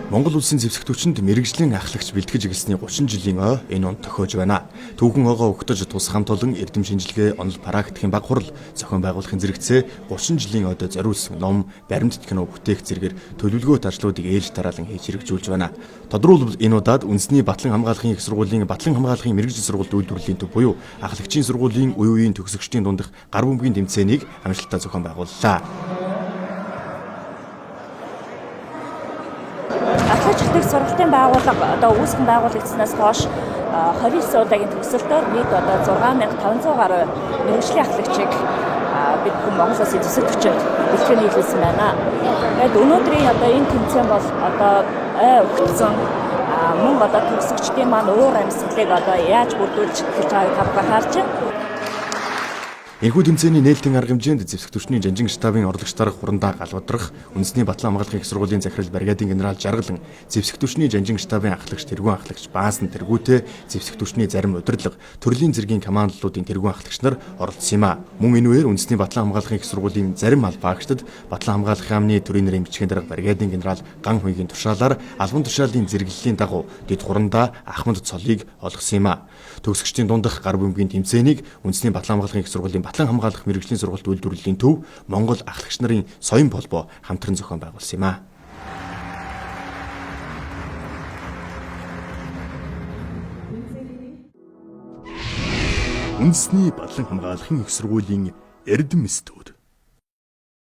Монгол улсын зэвсэгтүүчэнд мэрэгжлийн ахлагч бэлтгэж эхэлсний 30 жилийн ой энэ он тохиож байна. Түүхэн ойгоо өгтөж тус хамт олон эрдэм шинжилгээ, онол практикийн баг хурал зохион байгуулахын зэрэгцээ 30 жилийн ойдоо зориулсан ном, баримт кино бүтээх зэрэгээр төлөвлөгөөт ажлуудыг ээлж тараалан хийж хэрэгжүүлж байна. Тодорхойлбол энэ удаад үндэсний Батлан хамгаалахын их сургуулийн Батлан хамгаалахын мэрэгжил сургуульд үйлдвэрлэлийн төв буюу ахлагчийн сургуулийн үе үеийн төгсөгчдийн дундх гар бөмбөгийн тэмцээнийг амжилттай зохион байгууллаа. Ахлагч сургалтын байгууллага үүсгэн байгуулагдсанаас хойш 29 удаагийн төгсөлтөөр нийт 6500 гаруй мэргэжлийн ахлагчийг бид Монголоос зэвсэгтүүчэнд бэлтгэж нийлүүлсэн байна. Тэгээд өнөөдрийн энэ тэмцээн бол өгцөн мөн төгсөгчдийн маань уур амьсгалыг яаж бүрдүүлж эхэлж байгааг харж байна. Энэхүү тэмцээний нээлтийн арга хэмжээнд зэвсэгтүүчний жанжин штабын орлогчдаар хурандаа галбадрах, үндэсний Батлан хамгаалахын их сургуулийн захирал бригадын генерал Жаргалан, зэвсэгтүүчний жанжин штабын ахлагч тэргүүн ахлагч Баасан тэргүүтэй, зэвсэгтүүчний зарим удирдлага, төрлийн зэргийн командолуудын тэргүүн ахлагч нар оролцсон юм а. Мөн энэ үеэр үндэсний Батлан хамгаалахын их сургуулийн зарим албаагчдад Батлан хамгаалахын яамны төрийн нэрийн бичгийн дарга бригадын генерал Ган Хуйгийн тушаалаар албан тушаалын зэрэглэлийн дагуу дэд хурандаа Ахмад цолыг олгосон юм а. Төгсөгчдийн дундх гар бөмбөгийн тэмцээнийг үндэсний Батлан хамгаалахын их сургуулийн Батлан хамгаалах мэргэжлийн сургалт үйлдвэрлэлийн төв Монгол ахлагч нарын соён холбоо хамтран зохион байгуулсан юм а. Үндэсний Батлан хамгаалахын их сургуулийн эрдэм студ